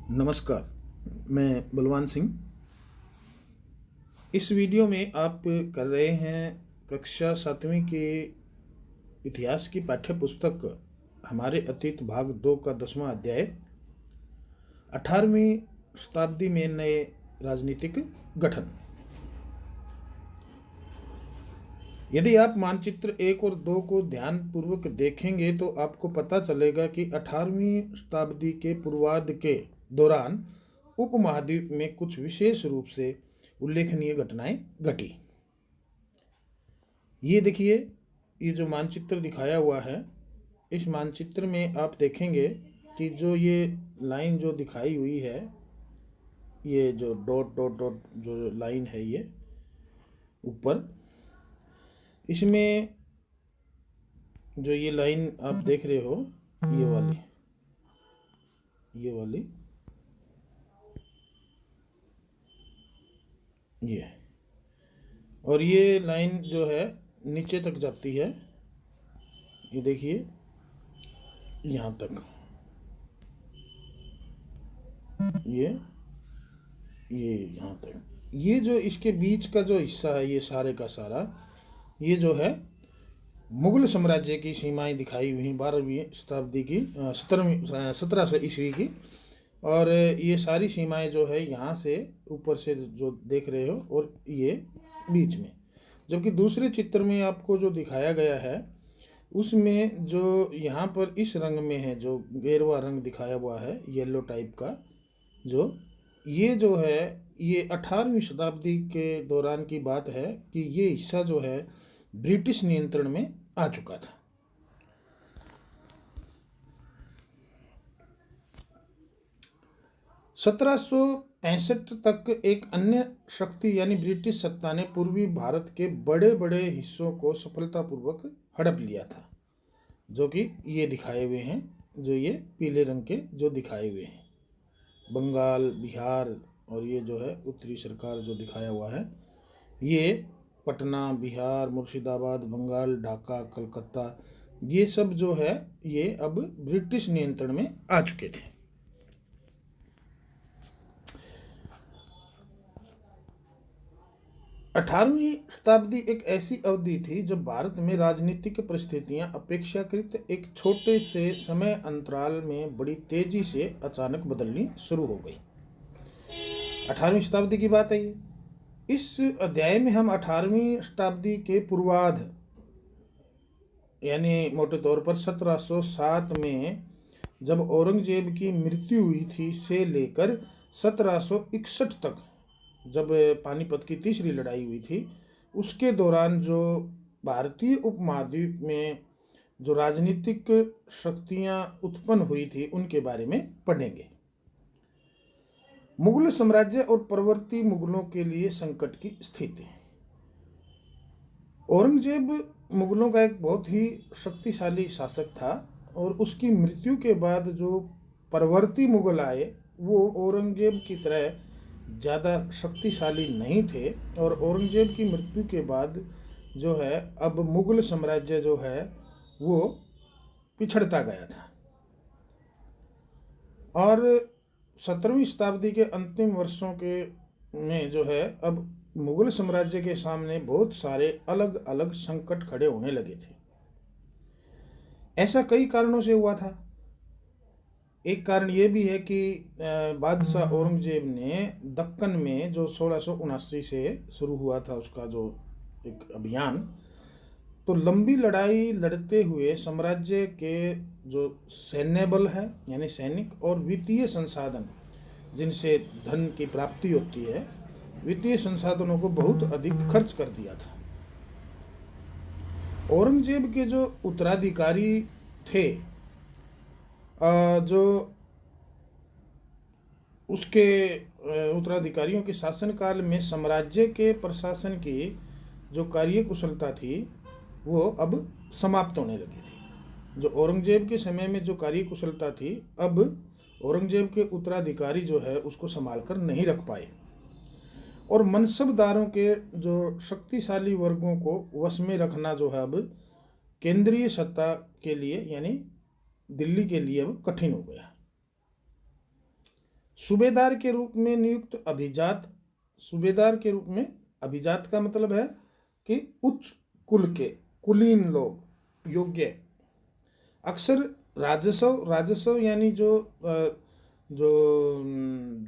नमस्कार, मैं बलवान सिंह। इस वीडियो में आप कर रहे हैं कक्षा 7वीं के इतिहास की पाठ्य पुस्तक हमारे अतीत भाग 2 का 10वां अध्याय 18वीं शताब्दी में नए राजनीतिक गठन। यदि आप मानचित्र 1 और 2 को ध्यानपूर्वक देखेंगे तो आपको पता चलेगा कि 18वीं शताब्दी के पूर्वार्ध के दौरान उपमहाद्वीप में कुछ विशेष रूप से उल्लेखनीय घटनाएं घटी। ये देखिए, ये जो मानचित्र दिखाया हुआ है, इस मानचित्र में आप देखेंगे कि जो ये लाइन जो दिखाई हुई है, ये जो डॉट डॉट डॉट जो लाइन है, ये ऊपर इसमें जो ये लाइन आप देख रहे हो, ये वाली ये, और ये लाइन जो है नीचे तक जाती है। ये देखिए, यहाँ तक ये यहाँ तक। ये जो इसके बीच का जो हिस्सा है, ये सारे का सारा, ये जो है मुगल साम्राज्य की सीमाएं दिखाई हुई 12वीं शताब्दी की 1700 ईस्वी की। और ये सारी सीमाएं जो है यहाँ से ऊपर से जो देख रहे हो, और ये बीच में। जबकि दूसरे चित्र में आपको जो दिखाया गया है, उसमें जो यहाँ पर इस रंग में है, जो गेरुआ रंग दिखाया हुआ है, येलो टाइप का, ये जो है ये 18वीं शताब्दी के दौरान की बात है कि ये हिस्सा जो है ब्रिटिश नियंत्रण में आ चुका था। (1765) तक एक अन्य शक्ति यानी ब्रिटिश सत्ता ने पूर्वी भारत के बड़े बड़े हिस्सों को सफलतापूर्वक हड़प लिया था, जो कि ये दिखाए हुए हैं, जो ये पीले रंग के जो दिखाए हुए हैं, बंगाल, बिहार, और ये जो है उत्तरी सरकार जो दिखाया हुआ है, ये पटना, बिहार, मुर्शिदाबाद, बंगाल, ढाका, कलकत्ता, ये सब जो है ये अब ब्रिटिश नियंत्रण में आ चुके थे। अठारहवीं शताब्दी एक ऐसी अवधि थी जब भारत में राजनीतिक परिस्थितियां अपेक्षाकृत एक छोटे से समय अंतराल में बड़ी तेजी से अचानक बदलनी शुरू हो गई। 18वीं शताब्दी की बात है ये। इस अध्याय में हम 18वीं शताब्दी के पूर्वार्ध यानी मोटे तौर पर 1707 में जब औरंगजेब की मृत्यु हुई थी से लेकर 1761 तक, जब पानीपत की तीसरी लड़ाई हुई थी, उसके दौरान जो भारतीय उपमहाद्वीप में जो राजनीतिक शक्तियां उत्पन्न हुई थी, उनके बारे में पढ़ेंगे। मुगल साम्राज्य और परवर्ती मुगलों के लिए संकट की स्थिति। औरंगजेब मुगलों का एक बहुत ही शक्तिशाली शासक था, और उसकी मृत्यु के बाद जो परवर्ती मुगल आए, वो औरंगजेब की तरह ज़्यादा शक्तिशाली नहीं थे। और औरंगजेब की मृत्यु के बाद जो है अब मुगल साम्राज्य जो है वो पिछड़ता गया था। और 17वीं शताब्दी के अंतिम वर्षों के में जो है अब मुगल साम्राज्य के सामने बहुत सारे अलग अलग संकट खड़े होने लगे थे। ऐसा कई कारणों से हुआ था। एक कारण ये भी है कि बादशाह औरंगजेब ने दक्कन में जो 1679 से शुरू हुआ था उसका जो एक अभियान, तो लंबी लड़ाई लड़ते हुए साम्राज्य के जो सैन्य बल है यानी सैनिक, और वित्तीय संसाधन जिनसे धन की प्राप्ति होती है, वित्तीय संसाधनों को बहुत अधिक खर्च कर दिया था। औरंगजेब के जो उत्तराधिकारी थे, जो उसके उत्तराधिकारियों के शासनकाल में साम्राज्य के प्रशासन की जो कार्यकुशलता थी वो अब समाप्त होने लगी थी। जो औरंगजेब के समय में जो कार्यकुशलता थी, अब औरंगजेब के उत्तराधिकारी जो है उसको संभाल कर नहीं रख पाए, और मनसबदारों के जो शक्तिशाली वर्गों को वश में रखना जो है अब केंद्रीय सत्ता के लिए यानी दिल्ली के लिए अब कठिन हो गया। सूबेदार के रूप में नियुक्त अभिजात, सूबेदार के रूप में, अभिजात का मतलब है कि उच्च कुल के, कुलीन लोग, योग्य। अक्सर राजस्व, राजस्व यानी जो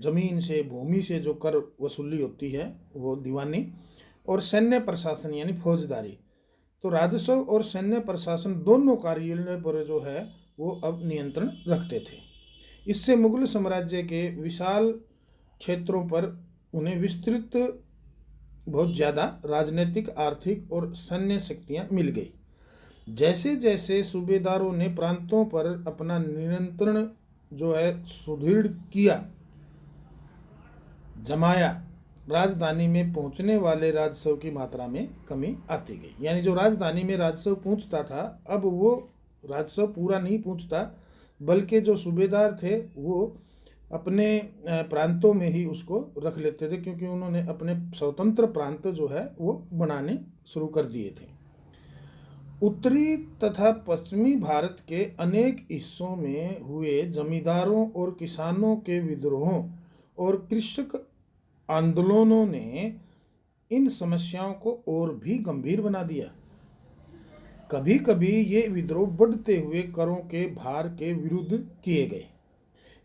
जमीन से, भूमि से जो कर वसूली होती है वो दीवानी, और सैन्य प्रशासन यानी फौजदारी। तो राजस्व और सैन्य प्रशासन दोनों कार्यालयों पर जो है वो अब नियंत्रण रखते थे। इससे मुगल साम्राज्य के विशाल क्षेत्रों पर उन्हें विस्तृत बहुत ज़्यादा राजनीतिक, आर्थिक और सैन्य शक्तियाँ मिल गई। जैसे जैसे सूबेदारों ने प्रांतों पर अपना नियंत्रण जो है सुदृढ़ किया, जमाया, राजधानी में पहुंचने वाले राजस्व की मात्रा में कमी आती गई। यानी जो राजधानी में राजस्व पहुंचता था, अब वो राजस्व पूरा नहीं पहुंचता, बल्कि जो सूबेदार थे वो अपने प्रांतों में ही उसको रख लेते थे, क्योंकि उन्होंने अपने स्वतंत्र प्रांत जो है वो बनाने शुरू कर दिए थे। उत्तरी तथा पश्चिमी भारत के अनेक हिस्सों में हुए जमींदारों और किसानों के विद्रोहों और कृषक आंदोलनों ने इन समस्याओं को और भी गंभीर बना दिया। कभी कभी ये विद्रोह बढ़ते हुए करों के भार के विरुद्ध किए गए,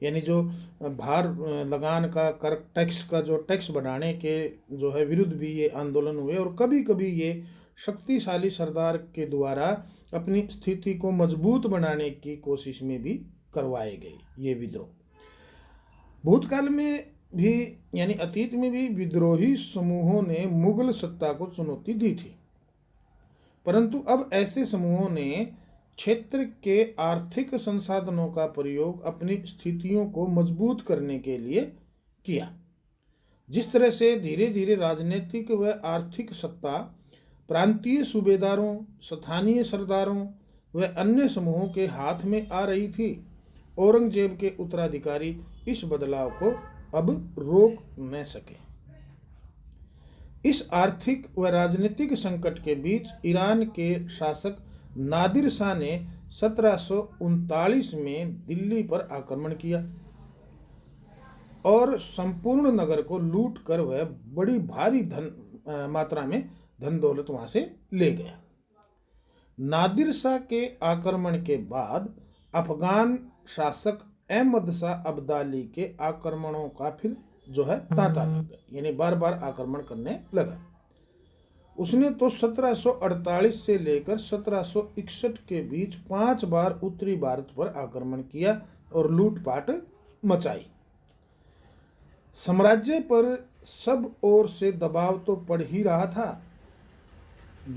यानी जो भार लगान का, कर, टैक्स का, जो टैक्स बढ़ाने के जो है विरुद्ध भी ये आंदोलन हुए। और कभी कभी ये शक्तिशाली सरदार के द्वारा अपनी स्थिति को मजबूत बनाने की कोशिश में भी करवाए गए ये विद्रोह। भूतकाल में भी, यानी अतीत में भी, विद्रोही समूहों ने मुगल सत्ता को चुनौती दी थी, परंतु अब ऐसे समूहों ने क्षेत्र के आर्थिक संसाधनों का प्रयोग अपनी स्थितियों को मजबूत करने के लिए किया। जिस तरह से धीरे धीरे राजनीतिक व आर्थिक सत्ता प्रांतीय सूबेदारों, स्थानीय सरदारों व अन्य समूहों के हाथ में आ रही थी, औरंगजेब के उत्तराधिकारी इस बदलाव को अब रोक न सके। इस आर्थिक व राजनीतिक संकट के बीच ईरान के शासक नादिर शाह ने 1739 में दिल्ली पर आक्रमण किया और संपूर्ण नगर को लूट कर वह बड़ी भारी मात्रा में धन दौलत वहां से ले गया। नादिर शाह के आक्रमण के बाद अफगान शासक अहमद शाह अब्दाली के आक्रमणों का फिर जो है तांता लग गया, यानी बार बार आक्रमण करने लगा। उसने तो 1748 से लेकर 1761 के बीच 5 बार उत्तरी भारत पर आक्रमण किया और लूटपाट मचाई। साम्राज्य पर सब ओर से दबाव तो पड़ ही रहा था,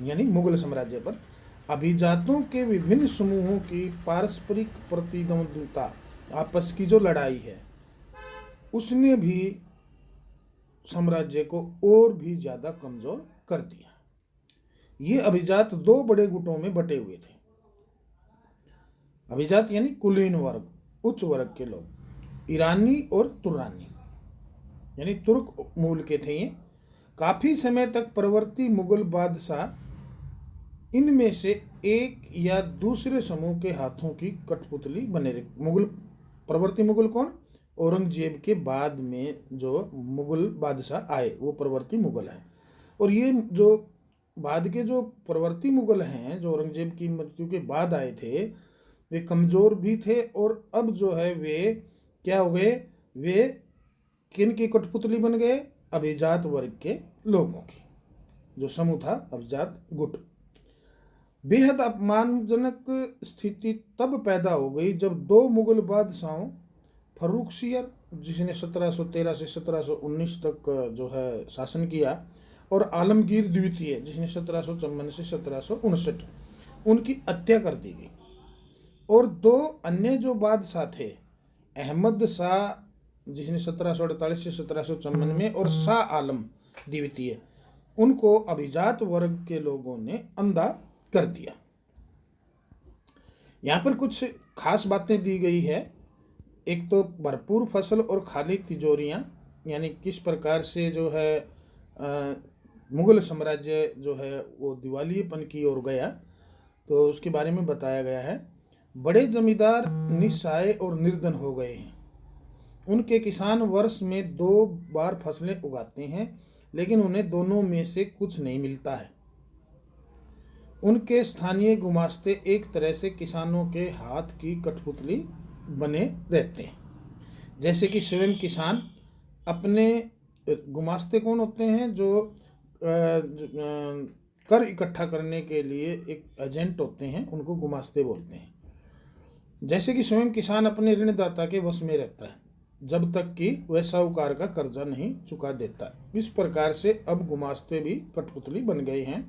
यानी मुगल साम्राज्य पर अभिजातों के विभिन्न समूहों की पारस्परिक प्रतिद्वंद्विता, आपस की जो लड़ाई है, उसने भी साम्राज्य को और भी ज्यादा कमजोर कर दिया। ये अभिजात 2 बड़े गुटों में बटे हुए थे। अभिजात यानी कुलीन वर्ग, उच्च वर्ग के लोग, ईरानी और तुर्रानी, यानी तुर्क मूल के थे ये। काफी समय तक प्रवर्ती मुगल बादशाह इनमें से एक या दूसरे समूह के हाथों की कठपुतली बने रहे। मुगल, प्रवर्ती मुगल कौन? औरंगजेब के बाद में जो मुगल बादशाह आए वो प्रवर्ती मुगल हैं। और ये जो बाद के जो प्रवर्ती मुगल हैं, जो औरंगजेब की मृत्यु के बाद आए थे, वे कमज़ोर भी थे और अब जो है वे क्या हो गए, वे किन की कठपुतली बन गए? अभिजात वर्ग के लोगों की, जो समूह था अभिजात गुट। बेहद अपमानजनक स्थिति तब पैदा हो गई जब 2 मुगल बादशाहों, फर्रुखसियर जिसने 1713 से 1719 तक जो है शासन किया, और आलमगीर द्वितीय जिसने 1754 से 1759, उनकी हत्या कर दी गई। और 2 अन्य जो बादशाह थे, अहमद शाह जिसने 1748 से 1754 में, और शाह आलम द्वितीय, उनको अभिजात वर्ग के लोगों ने अंधा कर दिया। यहाँ पर कुछ खास बातें दी गई है। एक तो भरपूर फसल और खाली तिजोरियाँ, यानी किस प्रकार से जो है मुगल साम्राज्य जो है वो दिवालियेपन की ओर गया, तो उसके बारे में बताया गया है। बड़े जमींदार निस्सहाय और निर्धन हो गए हैं उनके किसान वर्ष में 2 बार फसलें उगाते हैं, लेकिन उन्हें दोनों में से कुछ नहीं मिलता है। उनके स्थानीय गुमास्ते एक तरह से किसानों के हाथ की कठपुतली बने रहते हैं। जैसे कि स्वयं किसान अपने गुमास्ते कौन होते हैं? जो कर इकट्ठा करने के लिए एक एजेंट होते हैं, उनको गुमास्ते बोलते हैं। जैसे कि स्वयं किसान अपने ऋणदाता के वश में रहता है जब तक कि वह साहूकार का कर्जा नहीं चुका देता। इस प्रकार से अब गुमास्ते भी कठपुतली बन गए हैं।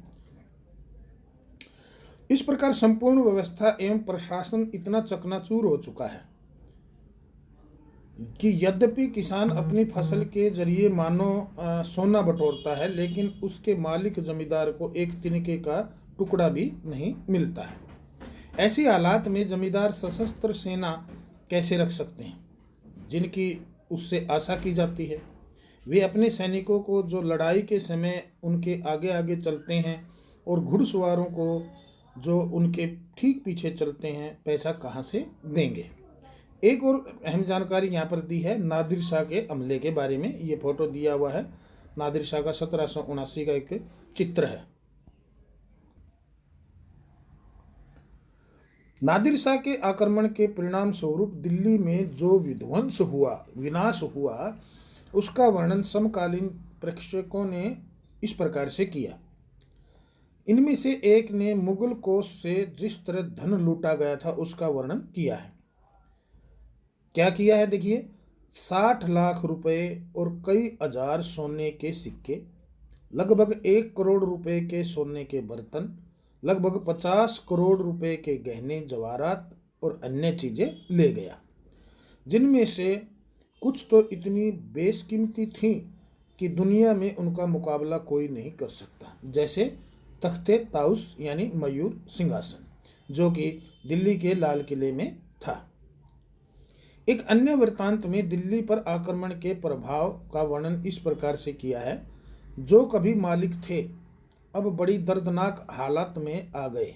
इस प्रकार संपूर्ण व्यवस्था एवं प्रशासन इतना चकनाचूर हो चुका है कि यद्यपि किसान अपनी फसल के जरिए मानो सोना बटोरता है, लेकिन उसके मालिक जमींदार को एक तिनके का टुकड़ा भी नहीं मिलता है। ऐसी हालात में जमींदार सशस्त्र सेना कैसे रख सकते हैं जिनकी उससे आशा की जाती है? वे अपने सैनिकों को जो लड़ाई के समय उनके आगे आगे चलते हैं और घुड़सवारों को जो उनके ठीक पीछे चलते हैं, पैसा कहाँ से देंगे? एक और अहम जानकारी यहाँ पर दी है नादिर शाह के हमले के बारे में। ये फोटो दिया हुआ है नादिर शाह का 1779 का एक चित्र है। नादिर शाह के आक्रमण के परिणाम स्वरूप दिल्ली में जो विनाश हुआ, उसका वर्णन समकालीन प्रेक्षकों ने इस प्रकार से किया। इनमें से एक ने मुगल कोष से जिस तरह धन लूटा गया था उसका वर्णन किया है। क्या किया है? देखिए, 60 लाख रुपए और कई हजार सोने के सिक्के, लगभग 1 करोड़ रुपए के सोने के बर्तन, लगभग 50 करोड़ रुपए के गहने जवाहरात और अन्य चीजें ले गया, जिनमें से कुछ तो इतनी बेशकीमती थीं कि दुनिया में उनका मुकाबला कोई नहीं कर सकता। जैसे तख्ते ताउस यानी मयूर सिंहासन, जो कि दिल्ली के लाल किले में था। एक अन्य वृत्तांत में दिल्ली पर आक्रमण के प्रभाव का वर्णन इस प्रकार से किया है। जो कभी मालिक थे अब बड़ी दर्दनाक हालत में आ गए।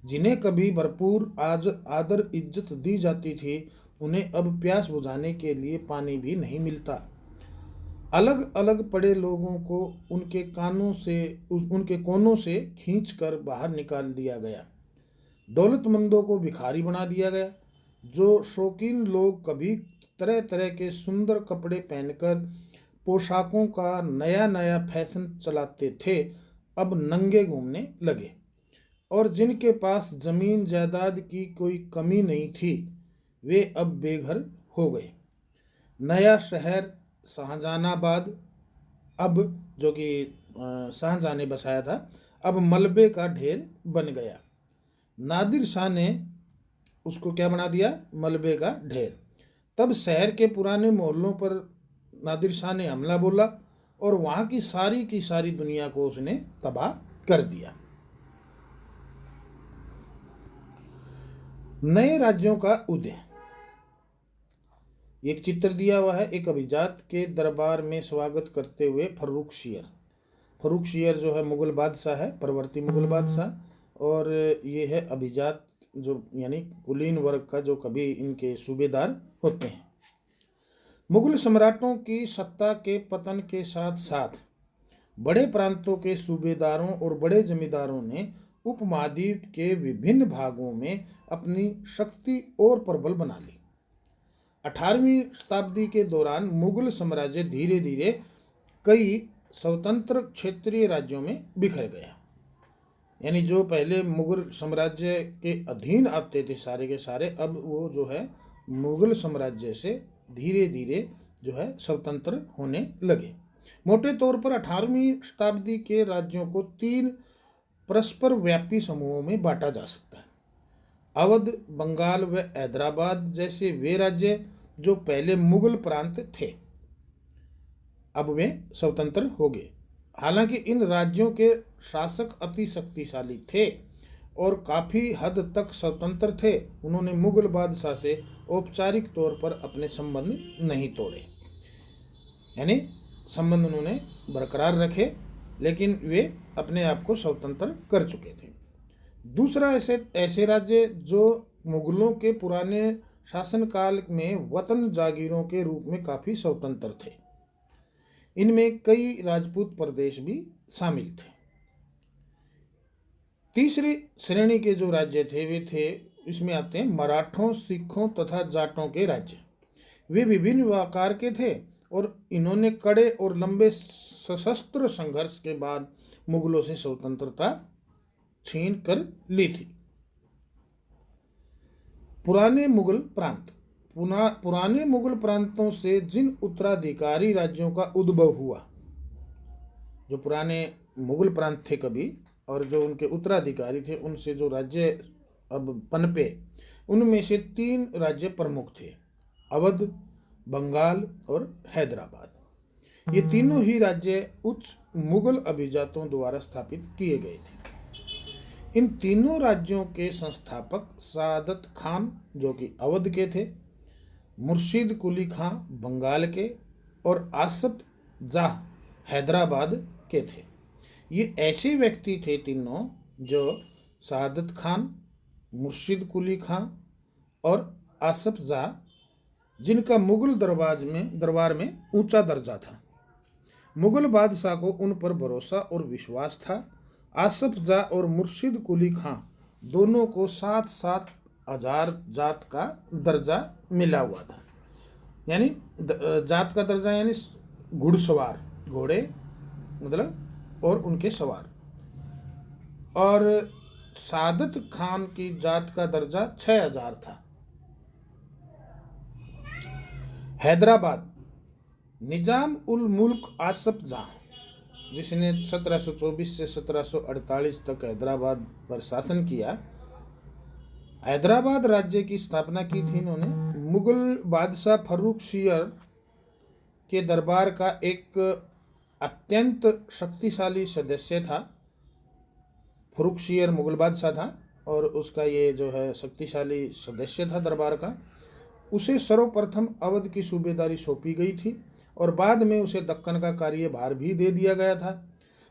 जिन्हें कभी भरपूर आदर इज्जत दी जाती थी, उन्हें अब प्यास बुझाने के लिए पानी भी नहीं मिलता। अलग अलग पड़े लोगों को उनके कोनों से खींचकर बाहर निकाल दिया गया। दौलतमंदों को भिखारी बना दिया गया। जो शौकीन लोग कभी तरह तरह के सुंदर कपड़े पहनकर पोशाकों का नया नया फैशन चलाते थे, अब नंगे घूमने लगे। और जिनके पास जमीन जायदाद की कोई कमी नहीं थी, वे अब बेघर हो गए। नया शहर शाहजहानाबाद, अब जो कि शाहजहां ने बसाया था, अब मलबे का ढेर बन गया। नादिर शाह ने उसको क्या बना दिया? मलबे का ढेर। तब शहर के पुराने मोहल्लों पर नादिर शाह ने हमला बोला और वहाँ की सारी दुनिया को उसने तबाह कर दिया। नए राज्यों का उदय। एक चित्र दिया हुआ है। एक अभिजात के दरबार में स्वागत करते हुए फर्रुख शियर जो है मुगल बादशाह है, परवर्ती मुगल बादशाह, और ये है अभिजात जो यानी कुलीन वर्ग का जो कभी इनके सूबेदार होते हैं। मुगल सम्राटों की सत्ता के पतन के साथ साथ बड़े प्रांतों के सूबेदारों और बड़े जमींदारों ने उपमहाद्वीप के विभिन्न भागों में अपनी शक्ति और प्रबल बना ली। 18वीं शताब्दी के दौरान मुगल साम्राज्य धीरे धीरे कई स्वतंत्र क्षेत्रीय राज्यों में बिखर गया। यानी जो पहले मुगल साम्राज्य के अधीन आते थे सारे के सारे, अब वो जो है मुगल साम्राज्य से धीरे धीरे जो है स्वतंत्र होने लगे। मोटे तौर पर 18वीं शताब्दी के राज्यों को 3 परस्पर व्यापी समूहों में बांटा जा सकता है। अवध, बंगाल व हैदराबाद जैसे वे राज्य जो पहले मुगल प्रांत थे, अब वे स्वतंत्र हो गए। हालांकि इन राज्यों के शासक अति शक्तिशाली थे और काफ़ी हद तक स्वतंत्र थे। उन्होंने मुगल बादशाह से औपचारिक तौर पर अपने संबंध नहीं तोड़े, यानी संबंध उन्होंने बरकरार रखे, लेकिन वे अपने आप को स्वतंत्र कर चुके थे। दूसरा ऐसे राज्य जो मुगलों के पुराने शासनकाल में वतन जागीरों के रूप में काफी स्वतंत्र थे। इनमें कई राजपूत प्रदेश भी शामिल थे। तीसरी श्रेणी के जो राज्य थे वे थे, इसमें आते हैं मराठों, सिखों तथा जाटों के राज्य। वे विभिन्न आकार के थे और इन्होंने कड़े और लंबे सशस्त्र संघर्ष के बाद मुगलों से स्वतंत्रता छीन कर ली थी। पुराने मुगल प्रांत। पुराने मुगल प्रांतों से जिन उत्तराधिकारी राज्यों का उद्भव हुआ, जो पुराने मुगल प्रांत थे कभी और जो उनके उत्तराधिकारी थे, उनसे जो राज्य अब पनपे, उनमें से 3 राज्य प्रमुख थे, अवध, बंगाल और हैदराबाद। ये तीनों ही राज्य उच्च मुगल अभिजातों द्वारा स्थापित किए गए थे। इन तीनों राज्यों के संस्थापक सादत खान जो कि अवध के थे, मुर्शिद कुली खां बंगाल के और आसफ जाह हैदराबाद के थे। ये ऐसे व्यक्ति थे तीनों, जो सादत खान, मुर्शिद कुली खां और आसफ जाह, जिनका मुगल दरबार में ऊंचा दर्जा था। मुगल बादशाह को उन पर भरोसा और विश्वास था। आसफ जाह और मुर्शिद कुली खां दोनों को 7-7 हजार जात का दर्जा मिला हुआ था। यानी जात का दर्जा यानी घुड़सवार, घोड़े मतलब, और उनके सवार। और सादत खान की जात का दर्जा 6000 था। हैदराबाद। निजाम उल मुल्क आसफ जाह, जिसने 1724 से 1748 तक हैदराबाद पर शासन किया, हैदराबाद राज्य की स्थापना की थी इन्होंने। मुगल बादशाह फर्रुखशियर के दरबार का एक अत्यंत शक्तिशाली सदस्य था। फर्रुखशियर मुगल बादशाह था और उसका ये जो है शक्तिशाली सदस्य था दरबार का। उसे सर्वप्रथम अवध की सूबेदारी सौंपी गई थी और बाद में उसे दक्कन का कार्यभार भी दे दिया गया था।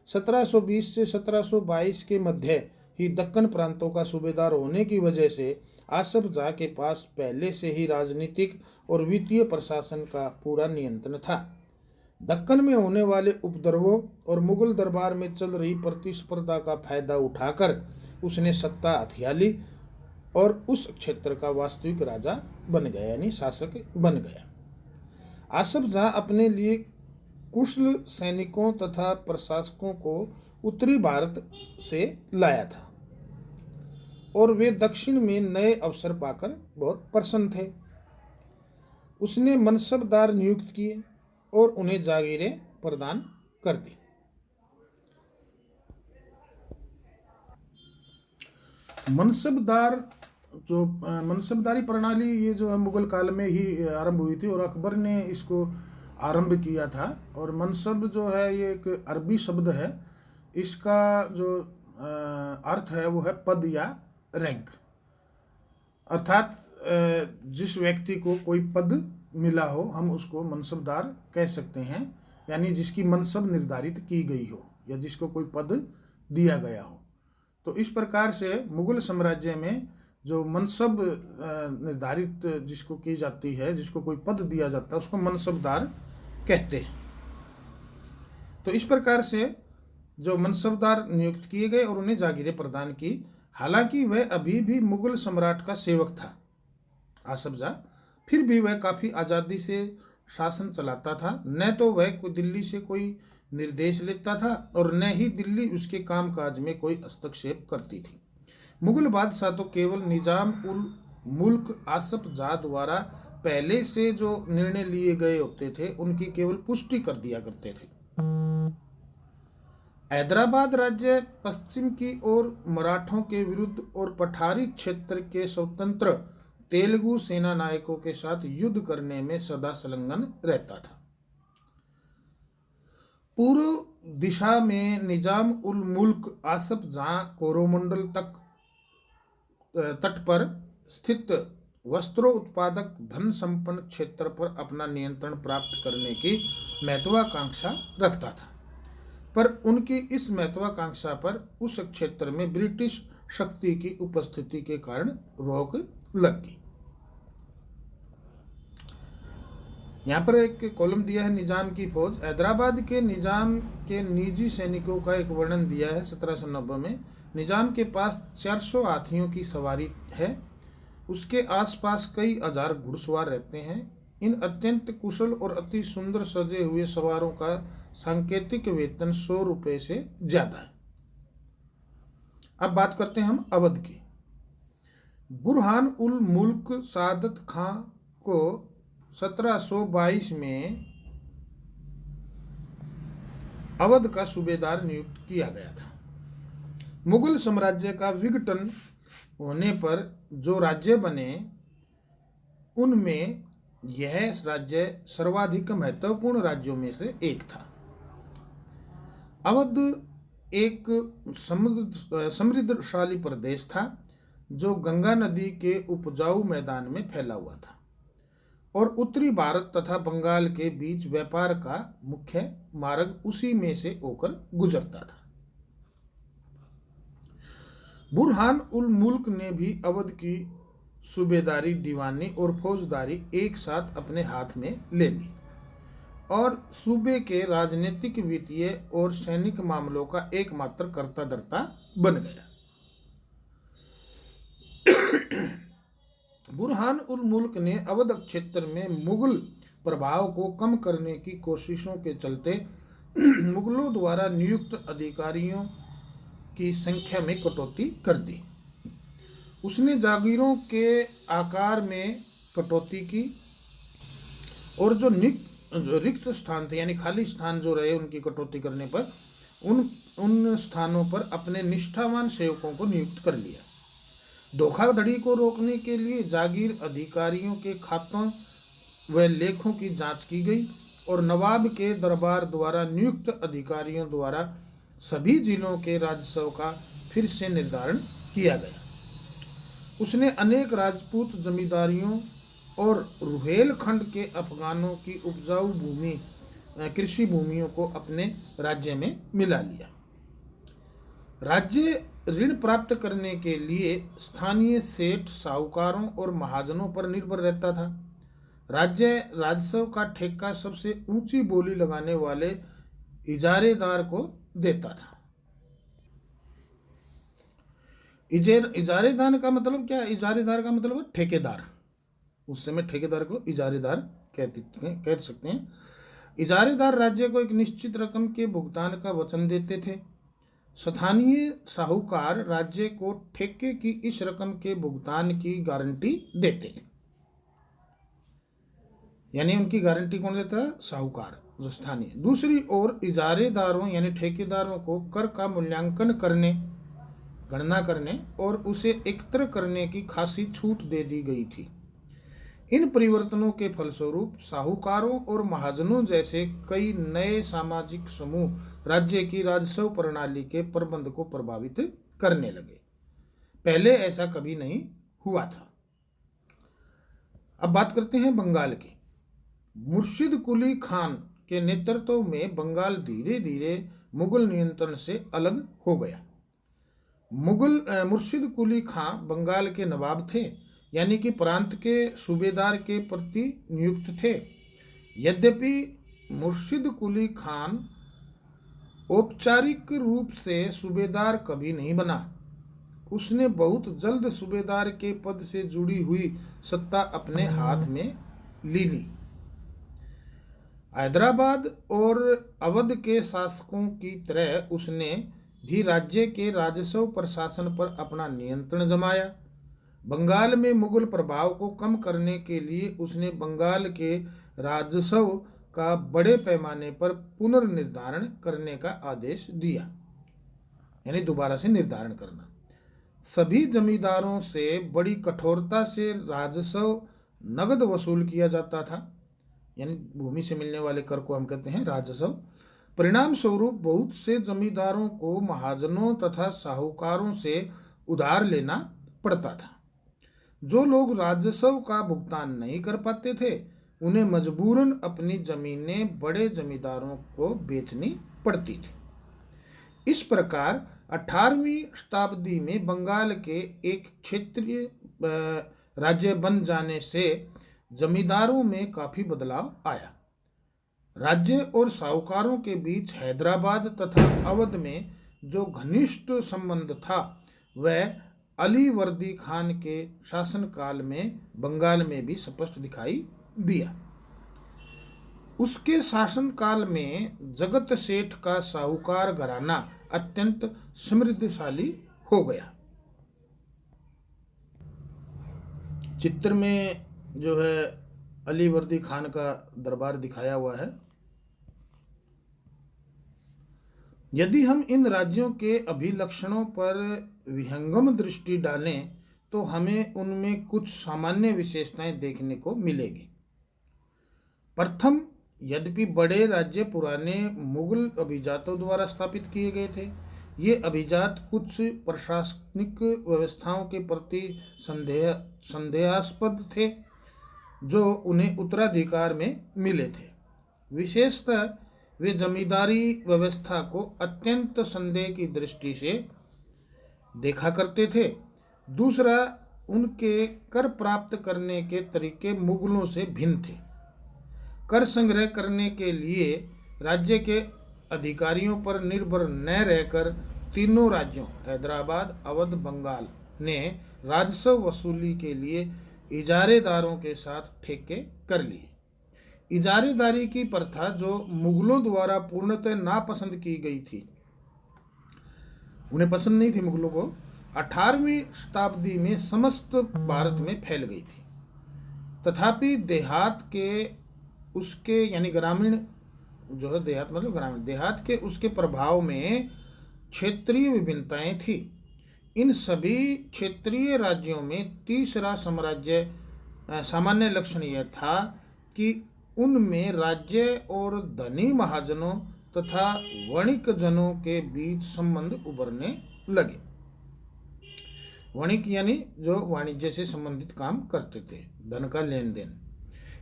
1720 से 1722 के मध्य ही दक्कन प्रांतों का सूबेदार होने की वजह से आसफ जाह के पास पहले से ही राजनीतिक और वित्तीय प्रशासन का पूरा नियंत्रण था। दक्कन में होने वाले उपद्रवों और मुगल दरबार में चल रही प्रतिस्पर्धा का फायदा उठाकर उसने सत्ता हथिया ली और उस क्षेत्र का वास्तविक राजा बन गया, यानी शासक बन गया। आसफ जाह अपने लिए कुशल सैनिकों तथा प्रशासकों को उत्तरी भारत से लाया था और वे दक्षिण में नए अवसर पाकर बहुत प्रसन्न थे। उसने मनसबदार नियुक्त किए और उन्हें जागीरें प्रदान कर दी। मनसबदारी प्रणाली ये जो है मुगल काल में ही आरंभ हुई थी और अकबर ने इसको आरंभ किया था। और मनसब जो है ये एक अरबी शब्द है। इसका जो अर्थ है वो है पद या रैंक, अर्थात जिस व्यक्ति को कोई पद मिला हो हम उसको मनसबदार कह सकते हैं, यानी जिसकी मनसब निर्धारित की गई हो या जिसको कोई पद दिया गया हो। तो इस प्रकार से मुगल साम्राज्य में जो मनसब निर्धारित जिसको की जाती है, जिसको कोई पद दिया जाता है, उसको मनसबदार कहते हैं। तो इस प्रकार से जो मनसबदार नियुक्त किए गए और उन्हें जागीरें प्रदान की। हालांकि वह अभी भी मुगल सम्राट का सेवक था आसफ जाह, फिर भी वह काफ़ी आज़ादी से शासन चलाता था। न तो वह दिल्ली से कोई निर्देश लेता था और न ही दिल्ली उसके कामकाज में कोई हस्तक्षेप करती थी। मुगल बादशाह तो केवल निजाम उल मुल्क आसफ जाह द्वारा पहले से जो निर्णय लिए गए होते थे उनकी केवल पुष्टि कर दिया करते थे। हैदराबाद राज्य पश्चिम की ओर मराठों के विरुद्ध और पठारी क्षेत्र के स्वतंत्र तेलुगु सेना नायकों के साथ युद्ध करने में सदा संलग्न रहता था। पूर्व दिशा में निजाम उल मुल्क आसफ जाह कोरोमंडल तट पर स्थित वस्त्रों उत्पादक धन संपन्न क्षेत्र पर अपना नियंत्रण प्राप्त करने की महत्वाकांक्षा रखता था, पर उनकी इस महत्वाकांक्षा पर उस क्षेत्र में ब्रिटिश शक्ति की उपस्थिति के कारण रोक लग गई। यहाँ पर एक कॉलम दिया है निजाम की फौज। हैदराबाद के निजाम के निजी सैनिकों का एक वर्णन दिया है 1790 में। निजाम के पास 400 हाथियों की सवारी है। उसके आसपास कई हजार घुड़सवार रहते हैं। इन अत्यंत कुशल और अति सुंदर सजे हुए सवारों का सांकेतिक वेतन 100 रुपये से ज्यादा है। अब बात करते हैं हम अवध की। बुरहान उल मुल्क सादत खां को 1722 में अवध का सूबेदार नियुक्त किया गया था। मुगल साम्राज्य का विघटन होने पर जो राज्य बने उनमें यह राज्य सर्वाधिक महत्वपूर्ण राज्यों में से एक था। अवध एक समृद्धशाली प्रदेश था जो गंगा नदी के उपजाऊ मैदान में फैला हुआ था और उत्तरी भारत तथा बंगाल के बीच व्यापार का मुख्य मार्ग उसी में से होकर गुजरता था। बुरहान उल मुल्क ने भी अवध की सूबेदारी, दीवानी और फौजदारी एक साथ अपने हाथ में ले ली और सूबे के राजनीतिक, वित्तीय और सैनिक मामलों का एकमात्र कर्ता धर्ता बन गया। बुरहान उल मुल्क ने अवध क्षेत्र में मुगल प्रभाव को कम करने की कोशिशों के चलते मुगलों द्वारा नियुक्त अधिकारियों की संख्या में कटौती कर दी। उसने जागीरों के आकार में कटौती की और जो रिक्त स्थान थे यानी खाली स्थान जो रहे उनकी कटौती करने पर उन स्थानों पर अपने निष्ठावान सेवकों को नियुक्त कर लिया। धोखाधड़ी को रोकने के लिए जागीर अधिकारियों के खातों व लेखों की जांच की गई और नवाब के दरबार द्वारा नियुक्त अधिकारियों द्वारा सभी जिलों के राजस्व का फिर से निर्धारण किया गया। उसने अनेक राजपूत जमींदारियों और रुहेलखंड के अफगानों की उपजाऊ भूमि, कृषि भूमियों को अपने राज्य में मिला लिया। राज्य ऋण प्राप्त करने के लिए स्थानीय सेठ, साहूकारों और महाजनों पर निर्भर रहता था। राज्य राजस्व का ठेका सबसे ऊंची बोली लगाने वाले इजारेदार को देता था। इजारेदार का मतलब क्या? इजारेदार का मतलब है ठेकेदार। उस समय ठेकेदार को इजारेदार कह सकते हैं। इजारेदार राज्य को एक निश्चित रकम के भुगतान का वचन देते थे। स्थानीय साहूकार राज्य को ठेके की इस रकम के भुगतान की गारंटी देते थे। यानी उनकी गारंटी कौन देता है? साहूकार, जो स्थानीय। दूसरी ओर इजारेदारों यानी ठेकेदारों को कर का मूल्यांकन करने, गणना करने और उसे एकत्र करने की खासी छूट दे दी गई थी। इन परिवर्तनों के फलस्वरूप साहूकारों और महाजनों जैसे कई नए सामाजिक समूह राज्य की राजस्व प्रणाली के प्रबंध को प्रभावित करने लगे। पहले ऐसा कभी नहीं हुआ था। अब बात करते हैं बंगाल की। मुर्शिद कुली खान के नेतृत्व में बंगाल धीरे धीरे मुगल नियंत्रण से अलग हो गया। मुर्शिद कुली खां बंगाल के नवाब थे, यानी कि प्रांत के सूबेदार के प्रति नियुक्त थे। यद्यपि मुर्शिद कुली खान औपचारिक रूप से सूबेदार कभी नहीं बना, उसने बहुत जल्द सूबेदार के पद से जुड़ी हुई सत्ता अपने हाथ में ले ली। हैदराबाद और अवध के शासकों की तरह उसने भी राज्य के राजस्व प्रशासन पर अपना नियंत्रण जमाया। बंगाल में मुगल प्रभाव को कम करने के लिए उसने बंगाल के राजस्व का बड़े पैमाने पर पुनर्निर्धारण करने का आदेश दिया, यानी दोबारा से निर्धारण करना। सभी जमींदारों से बड़ी कठोरता से राजस्व नगद वसूल किया जाता था, यानी भूमि से मिलने वाले कर को हम कहते हैं राजस्व। परिणाम स्वरूप बहुत से जमींदारों को महाजनों तथा साहूकारों से उधार लेना पड़ता था। जो लोग राजस्व का भुगतान नहीं कर पाते थे उन्हें मजबूरन अपनी जमीनें बड़े जमींदारों को बेचनी पड़ती थी। इस प्रकार 18वीं शताब्दी में बंगाल के एक क्षेत्रीय राज्य बन जाने से जमींदारों में काफी बदलाव आया। राज्य और साहूकारों के बीच हैदराबाद तथा अवध में जो घनिष्ठ संबंध था वह अलीवर्दी खान के शासनकाल में बंगाल में भी स्पष्ट दिखाई दिया। उसके शासनकाल में जगत सेठ का साहूकार घराना अत्यंत समृद्धशाली हो गया। चित्र में जो है अलीवर्दी खान का दरबार दिखाया हुआ है। यदि हम इन राज्यों के अभिलक्षणों पर विहंगम दृष्टि डालें तो हमें उनमें कुछ सामान्य विशेषताएं देखने को मिलेगी। प्रथम, यद्यपि बड़े राज्य पुराने मुगल अभिजातों द्वारा स्थापित किए गए थे, ये अभिजात कुछ प्रशासनिक व्यवस्थाओं के प्रति संदेहास्पद थे जो उन्हें उत्तराधिकार में मिले थे। विशेषतः वे जमींदारी व्यवस्था को अत्यंत संदेह की दृष्टि से देखा करते थे। दूसरा, उनके कर प्राप्त करने के तरीके मुगलों से भिन्न थे। कर संग्रह करने के लिए राज्य के अधिकारियों पर निर्भर न रहकर तीनों राज्यों हैदराबाद, अवध, बंगाल ने राजस्व वसूली के लिए इजारेदारों के साथ ठेके कर लिए। इजारेदारी की प्रथा जो मुगलों द्वारा पूर्णतः नापसंद की गई थी, उन्हें पसंद नहीं थी मुगलों को, 18वीं शताब्दी में समस्त भारत में फैल गई थी। तथापि देहात के उसके यानी ग्रामीण जो है देहात मतलब ग्रामीण देहात के उसके प्रभाव में क्षेत्रीय विभिन्नताएं थी। इन सभी क्षेत्रीय राज्यों में तीसरा सामान्य लक्षण यह था कि उनमें राज्य और धनी महाजनों तथा वणिक जनों के बीच संबंध उभरने लगे। वणिक यानी जो वाणिज्य से संबंधित काम करते थे, धन का लेन देन।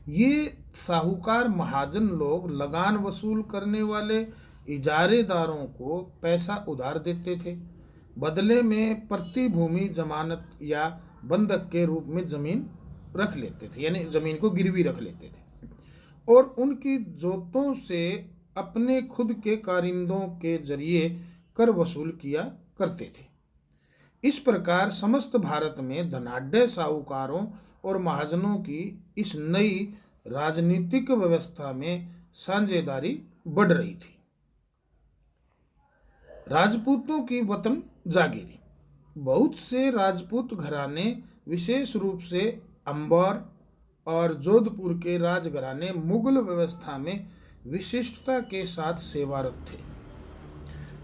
ये साहूकार महाजन लोग लगान वसूल करने वाले इजारेदारों को पैसा उधार देते थे, बदले में प्रतिभूमि जमानत या बंधक के रूप में जमीन रख लेते थे, यानी जमीन को गिरवी रख लेते थे और उनकी जोतों से अपने खुद के कारिंदों के जरिए कर वसूल किया करते थे। इस प्रकार समस्त भारत में धनाढ्य साहूकारों और महाजनों की इस नई राजनीतिक व्यवस्था में साझेदारी बढ़ रही थी। राजपूतों की वतन जागीरी। बहुत से राजपूत घराने, विशेष रूप से अंबर और जोधपुर के राजघराने, मुगल व्यवस्था में विशिष्टता के साथ सेवारत थे।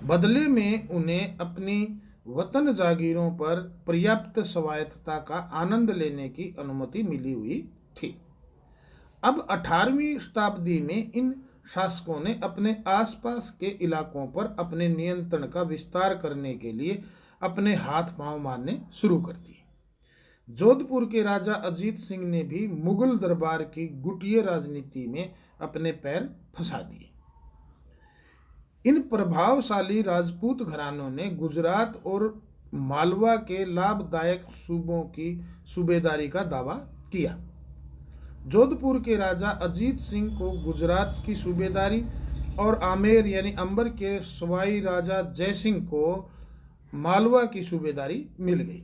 बदले में उन्हें अपनी वतन जागीरों पर पर्याप्त स्वायत्तता का आनंद लेने की अनुमति मिली हुई थी। अब 18वीं शताब्दी में इन शासकों ने अपने आसपास के इलाकों पर अपने नियंत्रण का विस्तार करने के लिए अपने हाथ पांव मारने शुरू कर दिए। जोधपुर के राजा अजीत सिंह ने भी मुगल दरबार की गुटिया राजनीति में अपने पैर फंसा दिए। इन प्रभावशाली राजपूत घरानों ने गुजरात और मालवा के लाभदायक सूबों की सूबेदारी का दावा किया। जोधपुर के राजा अजीत सिंह को गुजरात की सूबेदारी और आमेर यानी अंबर के सवाई राजा जयसिंह को मालवा की सूबेदारी मिल गई।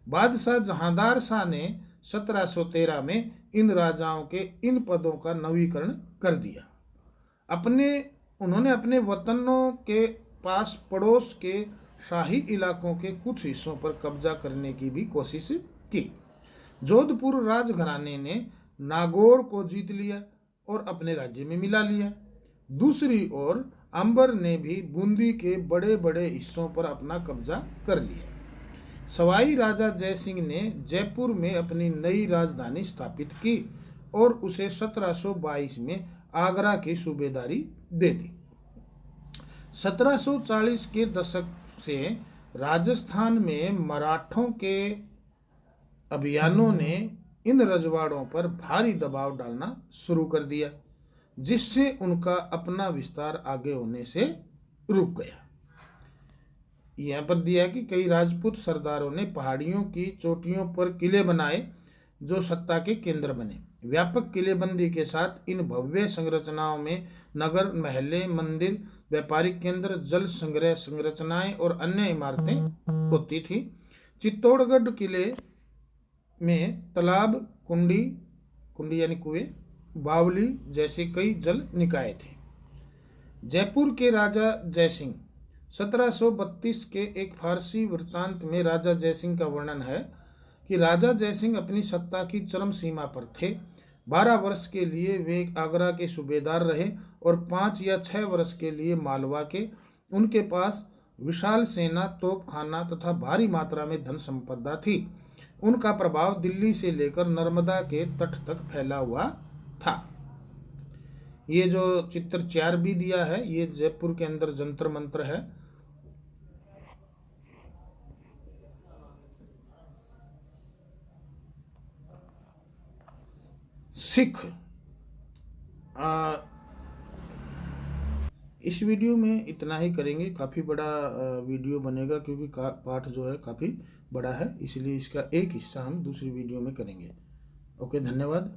बादशाह जहांदार शाह ने 1713 में इन राजाओं के इन पदों का नवीकरण कर दिया। उन्होंने अपने वतनों के पास पड़ोस के शाही इलाकों के कुछ हिस्सों पर कब्जा करने की भी कोशिश की। जोधपुर राजघराने ने नागौर को जीत लिया और अपने राज्य में मिला लिया। दूसरी ओर अंबर ने भी बूंदी के बड़े बड़े हिस्सों पर अपना कब्जा कर लिया। सवाई राजा जयसिंह ने जयपुर में अपनी नई राजधानी स्थापित की और उसे 1722 में आगरा की सूबेदारी दे दी। 1740 के दशक से राजस्थान में मराठों के अभियानों ने इन रजवाड़ों पर भारी दबाव डालना शुरू कर दिया, जिससे उनका अपना विस्तार आगे होने से रुक गया। यहाँ पर दिया कि कई राजपूत सरदारों ने पहाड़ियों की चोटियों पर किले बनाए, जो सत्ता के केंद्र बने। व्यापक किलेबंदी के साथ इन भव्य संरचनाओं में नगर, महल, मंदिर, व्यापारिक केंद्र, जल संग्रह संरचनाएं और अन्य इमारतें होती थी। चित्तौड़गढ़ किले में तालाब, कुंडी कुंडी यानी कुएं, बावली जैसे कई जल निकाय थे। जयपुर के राजा जयसिंह 1732 के एक फारसी वृत्तांत में राजा जयसिंह का वर्णन है कि राजा जयसिंह अपनी सत्ता की चरम सीमा पर थे। 12 वर्ष के लिए वे आगरा के सूबेदार रहे और 5 या 6 वर्ष के लिए मालवा के। उनके पास विशाल सेना, तोपखाना तथा भारी मात्रा में धन संपदा थी। उनका प्रभाव दिल्ली से लेकर नर्मदा के तट तक फैला हुआ था। ये जो चित्र 4 भी दिया है, ये जयपुर के अंदर जंतर मंत्र है। सिख इस वीडियो में इतना ही करेंगे। काफ़ी बड़ा वीडियो बनेगा क्योंकि पाठ जो है काफ़ी बड़ा है, इसलिए इसका एक हिस्सा हम दूसरी वीडियो में करेंगे। ओके, धन्यवाद।